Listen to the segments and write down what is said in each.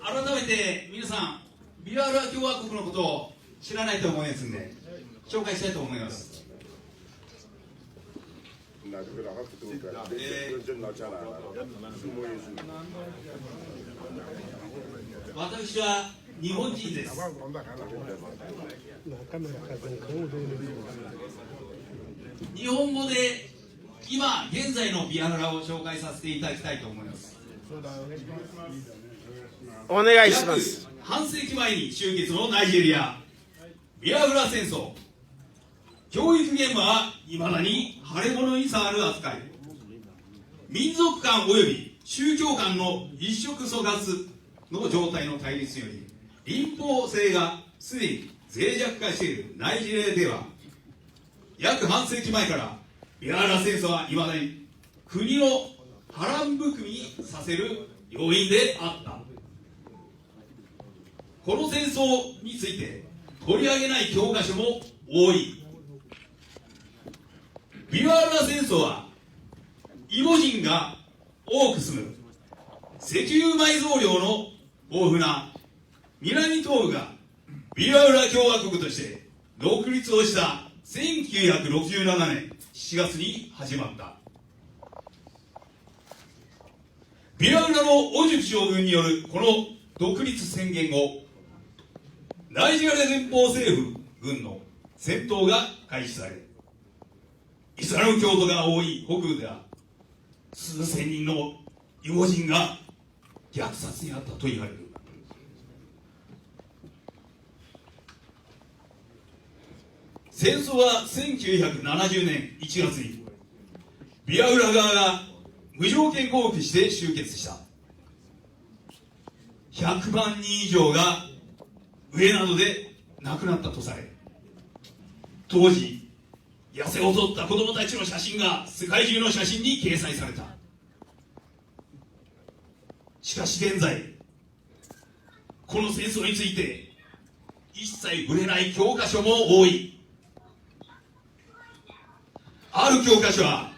改めて皆さん、ビアフラ共和国のことを知らないと思いますんで、紹介したいと思います。私は日本人です。日本語で今現在のビアフラを紹介させていただきたいと思います。お願いします。約半世紀前に終結のナイジェリアビアフラ戦争。教育現場は未だに腫れ物に触る扱い。民族間及び宗教間の一触阻圧の状態の対立より立法制がすでに脆弱化しているナイジェリアでは、約半世紀前からビアフラ戦争は未だに国を波乱含みにさせる要因であった。この戦争について取り上げない教科書も多い。ビアフラ戦争はイボ人が多く住む石油埋蔵量の豊富な南東部がビアフラ共和国として独立をした1967年7月に始まった。ビアフラのオジュク将軍によるこの独立宣言後、ナイジェリア連邦政府軍の戦闘が開始され、イスラム教徒が多い北部では数千人のイボ人が虐殺にあったと言われる。戦争は1970年1月にビアフラ側が無条件降伏して終結した。100万人以上が飢えなどで亡くなったとされ、当時痩せ細った子供たちの写真が世界中の写真に掲載された。しかし現在、この戦争について一切触れない教科書も多い。ある教科書は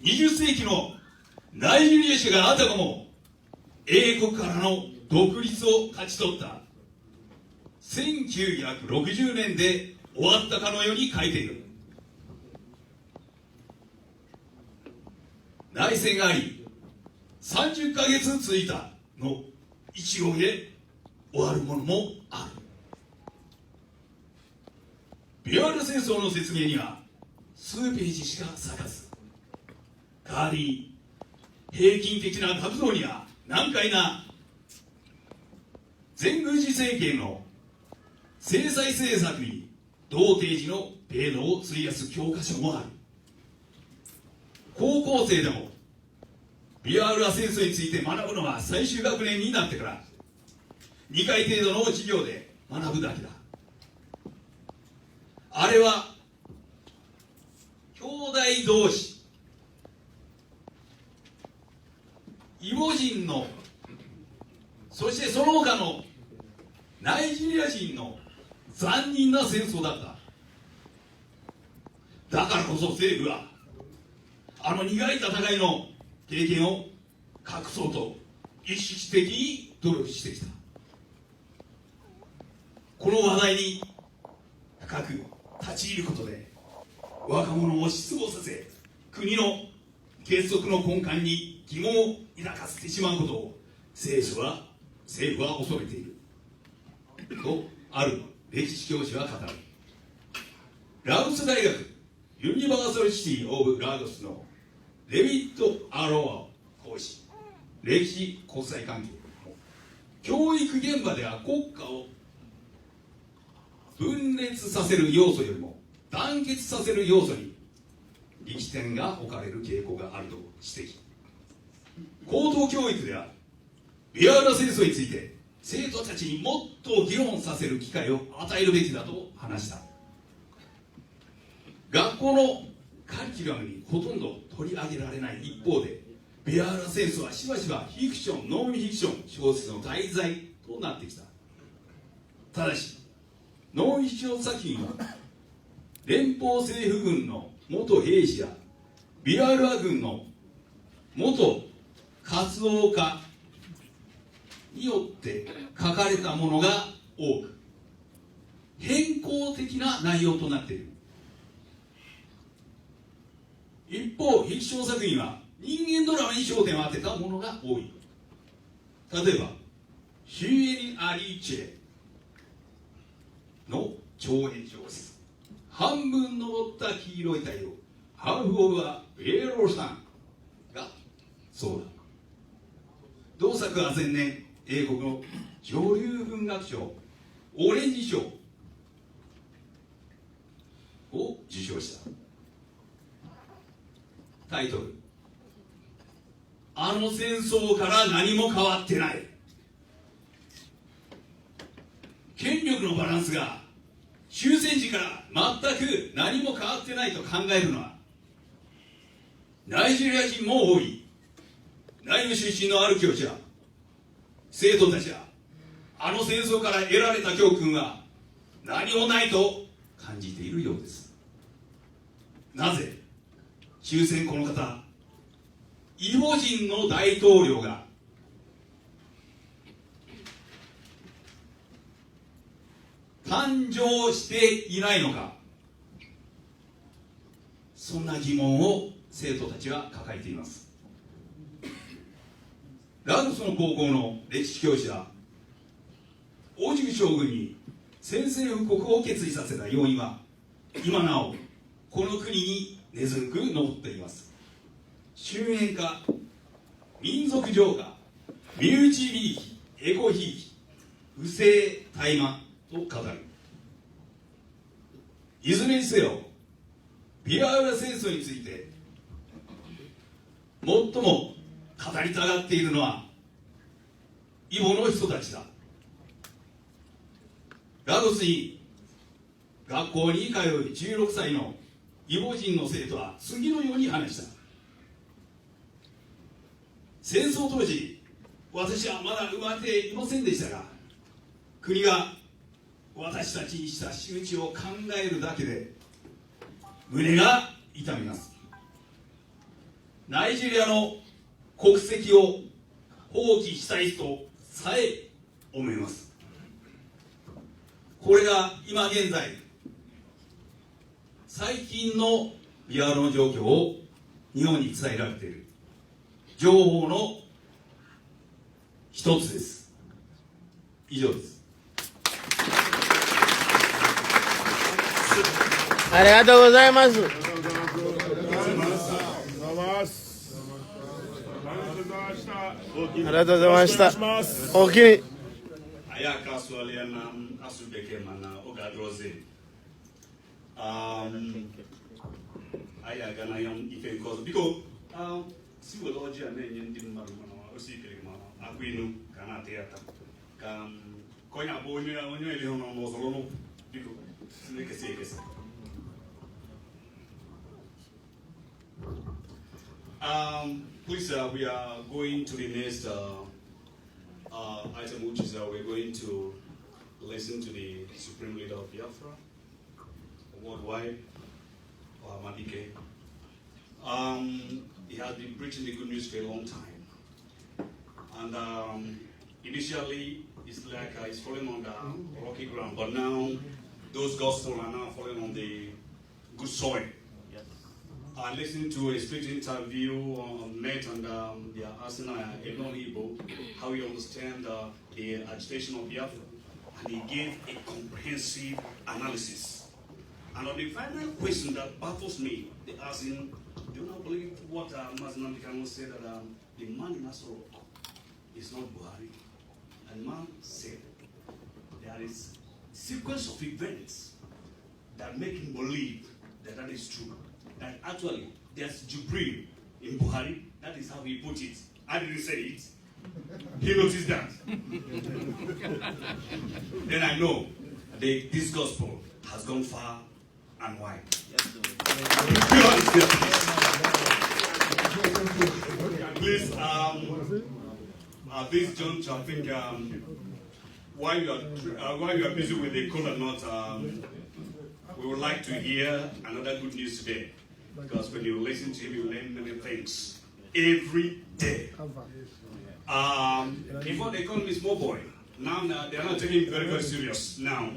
20世紀のナイジェリア史があたかも英国からの独立を勝ち取った1960年で終わったかのように書いている。内戦があり30ヶ月続いたの一行で終わるものもある。ビアフラ戦争の説明には数ページしか割かず、代わりに平均的な活動には難解な前軍事政権の制裁政策に同定時の程度を費やす教科書もある。高校生でもビアフラ戦争について学ぶのは最終学年になってから2回程度の授業で学ぶだけだ。あれは兄弟同士、イボ人の、そしてその他のナイジェリア人の残忍な戦争だった。だからこそ政府はあの苦い戦いの経験を隠そうと意識的に努力してきた。この話題に深く立ち入ることで若者を失望させ、国の結束の根幹に疑問を抱かせてしまうことを政府は恐れているとある歴史教師は語る。ラオス大学ユニバーサルシティ・オブ・ラードスのデビッド・アロア講師、歴史国際関係、教育現場では国家を分裂させる要素よりも団結させる要素に力点が置かれる傾向があると指摘。高等教育ではビアフラ戦争について生徒たちにもっと議論させる機会を与えるべきだと話した。学校のカリキュラムにほとんど取り上げられない一方で、ビアフラ戦争はしばしばフィクション、ノンフィクション小説の題材となってきた。ただしノンフィクション作品は連邦政府軍の元兵士やビアフラ軍の元活動家によって書かれたものが多く、変更的な内容となっている。一方、フィクション作品は人間ドラマに焦点を当てたものが多い。例えば、ヒューエニ・アリーチェの長編小説、半分登った黄色い太陽、ハーフ・オブ・ア・ベーローさんがそうだ。同作は前年、英国の女流文学賞、オレンジ賞を受賞した。タイトル、あの戦争から何も変わってない。権力のバランスが終戦時から全く何も変わってないと考えるのはナイジェリア人も多い。内部出身のある教師や生徒たちはあの戦争から得られた教訓は何もないと感じているようです。なぜ終戦この方、イボ人の大統領が誕生していないのか、そんな疑問を生徒たちは抱えています。ラグスの高校の歴史教師は、オジュ将軍に宣戦布告を決意させた要因は今なおこの国に根強く残っています。終焉化、民族浄化、身内利益、エコひいき、不正怠慢と語る。いずれにせよ、ビアウラ戦争について最も語りたがっているのはイボの人たちだ。ラゴスに学校に通う16歳のイボ人の生徒は次のように話した。戦争当時、私はまだ生まれていませんでしたが、国が私たちにした仕打ちを考えるだけで胸が痛みます。ナイジェリアの国籍を放棄したいとさえ思います。これが今現在最近のビアフラの状況を日本に伝えられている情報の一つです。以上です。ありがとうございます。ありがとうございました。おおきに。Please, we are going to the next item, which is we're going to listen to the Supreme Leader of Biafra, worldwide, Ohamadike. He has been preaching the good news for a long time. And initially, it's like it's falling on the rocky ground, but now those gospels are now falling on the good soil. I listened to a straight interview on net, and they are asking Elon Igbo how he understands the agitation of Biafra, and he gave a comprehensive analysis. And on the final question that baffles me, they asked him, do you not believe what Mazi Nnamdi Kanu said, that the man in Asoro is not Buhari? And man said there is a sequence of events that make him believe that that is true. That actually there's Jubril in Buhari. That is how he put it. I didn't say it. He noticed that. Then I know this gospel has gone far and wide. Please, at this juncture, I think while you are busy with the cola nut, we would like to hear another good news today. Because when you listen to him, you learn many things. every day. Before they call me small boy, now they are not taking it very, very serious now.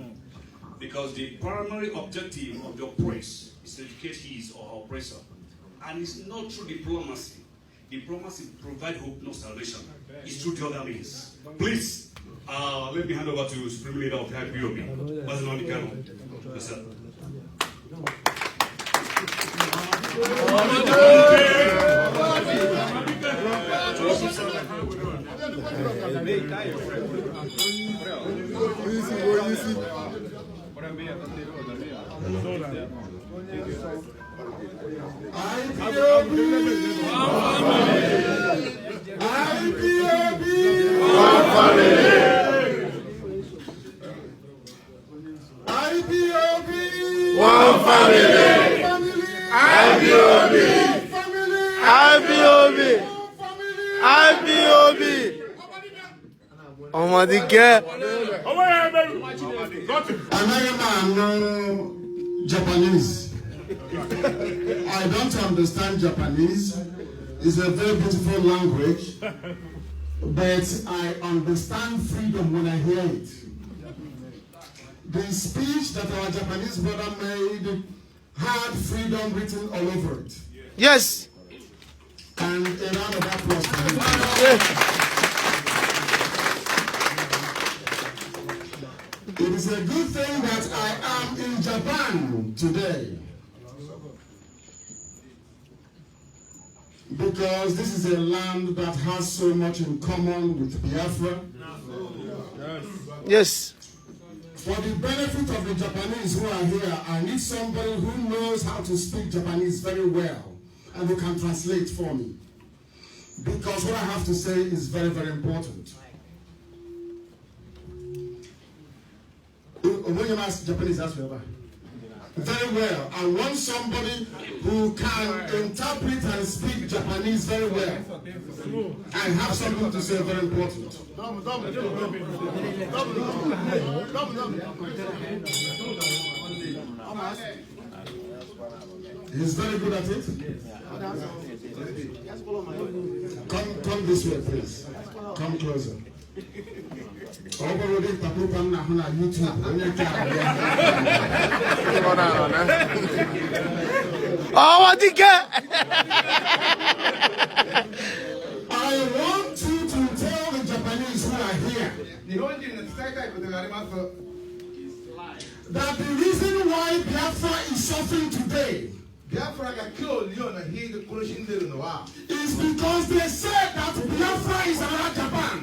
Because the primary objective of the oppressed is to educate his or her oppressor. And it's not through diplomacy. Diplomacy provides hope, no salvation. It's through the other means. Please, let me hand over to Supreme Leader of the IPOB, Mazi Nnamdi Kanu. Yes, sir. Ohamadike. Japanese. I don't understand Japanese. It's a very beautiful language, but I understand freedom when I hear it. The speech that our Japanese brother made had freedom written all over it. Yes. And a round of applause for him. Yes. It is a good thing that I am in Japan today, because this is a land that has so much in common with Biafra. Yes. For the benefit of the Japanese who are here, I need somebody who knows how to speak Japanese very well and who can translate for me, because what I have to say is very, very important. When you ask Japanese, that's forever. Very well. I want somebody who can interpret and speak Japanese very well. I have something to say very important. He's very good at it. Come this way, please. Come closer. Ohamadike. I want you to tell the Japanese who are here that the reason why Biafra is suffering today is because they said that Biafra is another Japan.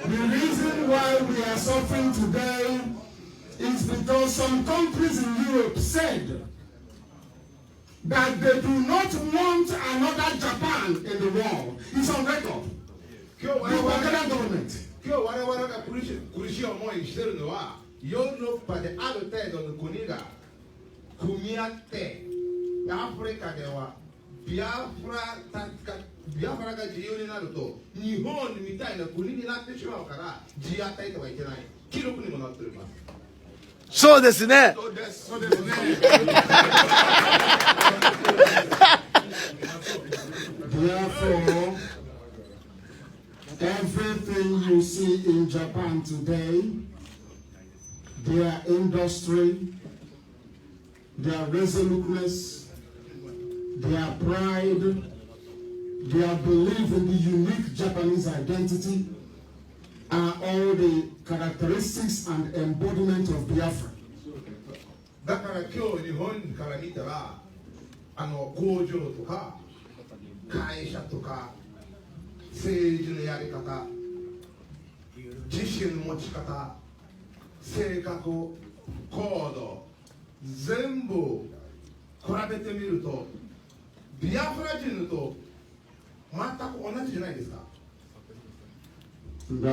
The reason why we are suffering today is because some countries in Europe said that they do not want another Japan in the world. It's on record. The Ugandan government. So desu ne. Therefore, everything you see in Japan today, their industry, their resoluteness, their pride, their belief in the unique Japanese identity are all the characteristics and embodiment of Biafra. Bene.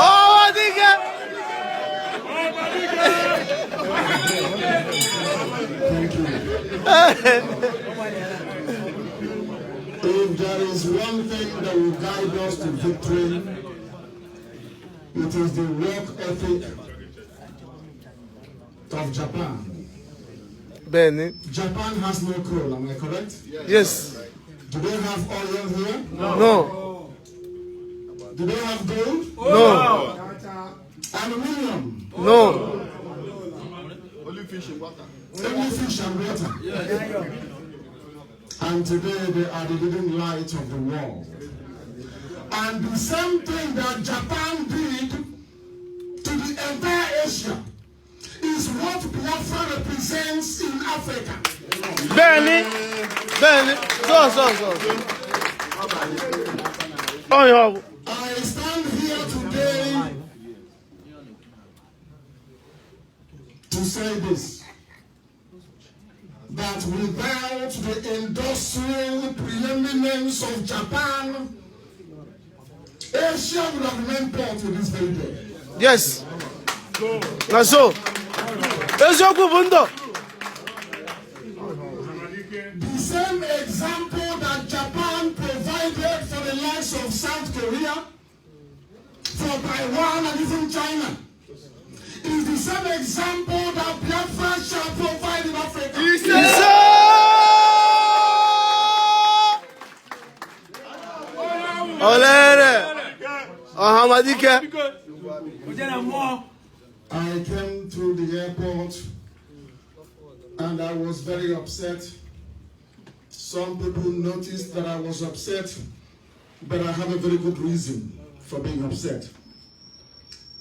Ohamadike. If there is one thing that will guide us to victory, it is the work ethic of Japan. Bene. Japan has no coal, am I correct? Yes. Do they have oil here? No. Do they have gold? No. Aluminium? No. Only fish and water. Only fish and water. And today they are the leading light of the world. And the same thing that Japan did to the entire Asia is what Biafra represents in Africa. Bene. So. Oh, yeah. I stand here today to say this, that without the industrial preeminence of Japan, Asia would have remained poor to this very day. Yes. That's so. The same example that Japan provided for the likes of South Korea, for Taiwan and even China, is the same example that Biafra shall provide in Africa. Ohamadike. I came to the airport and I was very upset. Some people noticed that I was upset, but I have a very good reason for being upset.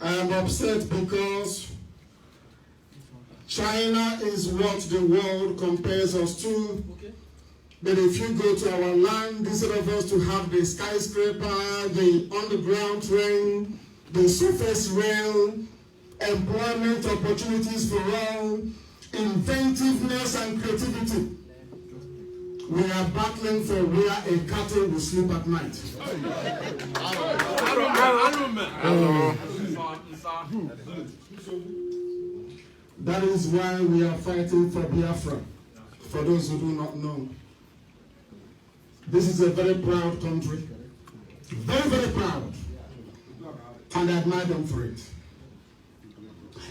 I am upset because China is what the world compares us to. But if you go to our land, instead of us to have the skyscraper, the underground train, the surface rail, employment opportunities for all, inventiveness and creativity, we are battling for where a cattle will sleep at night. That is why we are fighting for Biafra. For those who do not know, this is a very proud country. Very, very proud. And I admire them for it.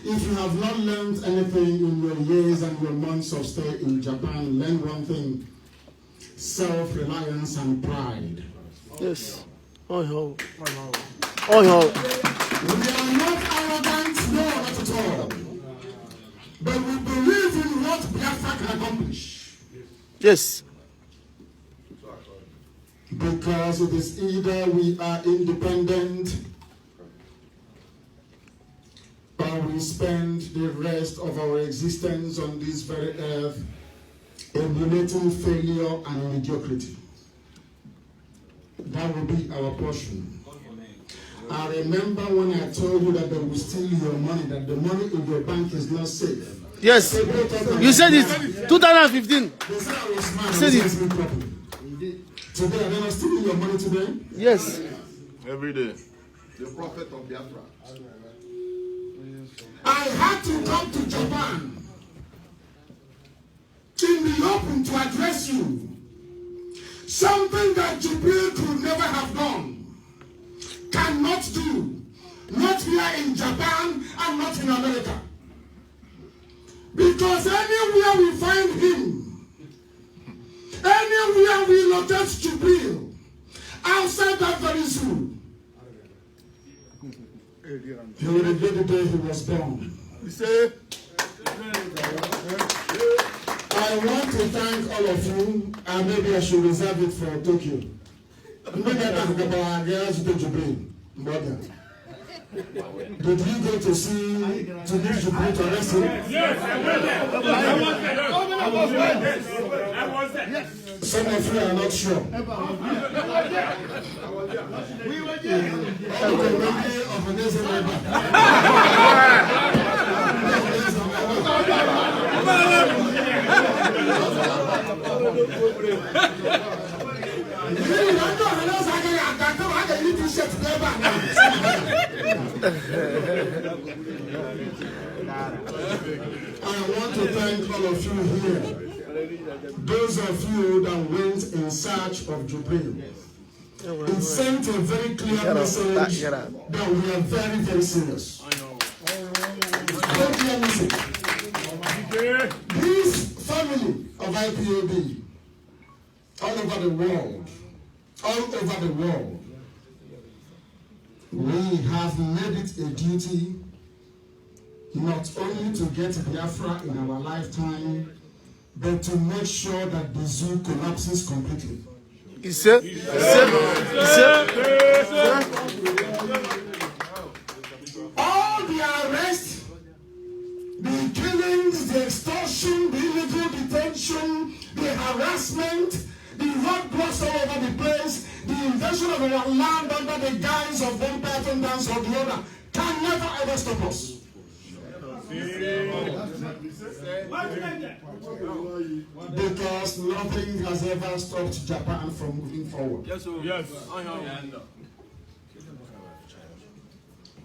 If you have not learned anything in your years and your months of stay in Japan, learn one thing: self-reliance and pride. Yes. Oh, We are not arrogant, no, not at all. But we believe in what Biafra can accomplish. Yes. Because it is either we are independent or we spend the rest of our existence on this very earth emulating failure and mediocrity. That will be our portion. I remember when I told you that they will steal your money, that the money in your bank is not safe. Yes. You said it. 2015. They said I was smart. You said it. Today, are they not stealing your money today? Yes. Every day. The prophet of Biafra. I had to come to Japan in the open to address you. Something that Jubilee could never have done, cannot do, not here in Japan and not in America. Because anywhere we find him, anywhere we locate Jubilee, outside that very zoo, he will regret the day he was born. I want to thank all of you, and maybe I should reserve it for Tokyo. Maybe I talk about girls to Jubilee. Did you go to see to meet Jubilee to arrest him? Yes, I was there. Some of you are not sure. We were there. I want to thank all of you here. Those of you that went in search of Jubril. It sent a very clear message that we are very, very serious. Very clear message. This family of IPOB, all over the world, we have made it a duty not only to get Biafra in our lifetime, but to make sure that the zoo collapses completely. All the arrests, the killings, the extortion, the illegal detention, the harassment, the roadblocks all over the place, the invasion of our land under the guise of one pattern dance or the other can never ever stop us. Because nothing has ever stopped Japan from moving forward. Yes.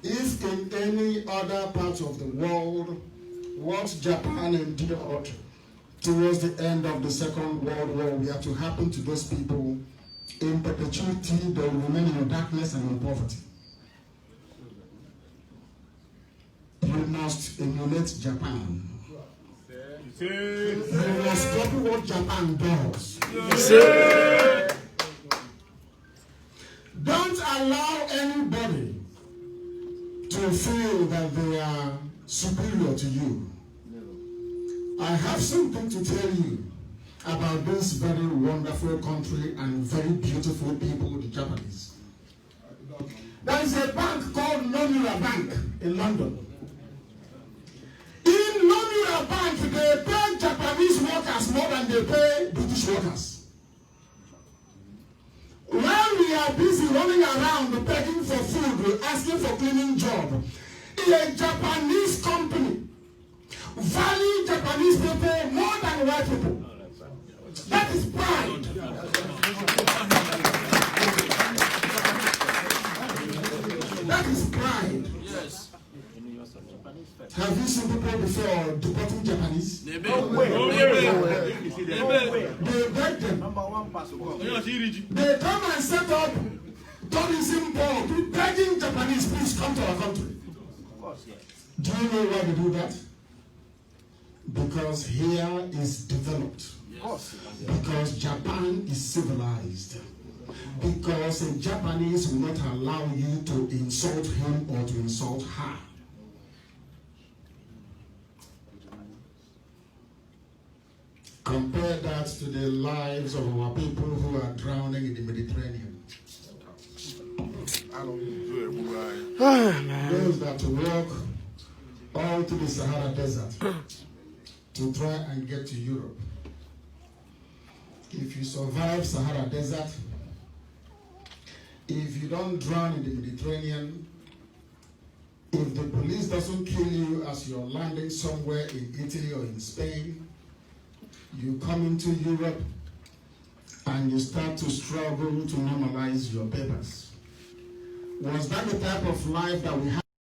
If in any other part of the world, what Japan endured towards the end of the Second World War were to happen to those people, in perpetuity they will remain in darkness and in poverty. You must emulate Japan. You must copy what Japan does. Don't allow anybody to feel that they are superior to you. I have something to tell you about this very wonderful country and very beautiful people, the Japanese. There is a bank called Nomura Bank in London. In Nomura Bank, they pay Japanese workers more than they pay British workers. While we are busy running around begging for food, asking for cleaning job, a Japanese company value Japanese people more than white people. That is pride. That is pride. Yes. Have you seen people before deporting Japanese? They beg them. They come and set up tourism board begging Japanese, please come to our country. Do you know why they do that? Because here is developed. Because Japan is civilized. Because a Japanese will not allow you to insult him or to insult her. Compare that to the lives of our people who are drowning in the Mediterranean. Those that walk all to the Sahara Desert to try and get to Europe. If you survive Sahara Desert, if you don't drown in the Mediterranean, if the police doesn't kill you as you're landing somewhere in Italy or in Spain, you come into Europe and you start to struggle to normalize your papers. Was that the type of life that we have?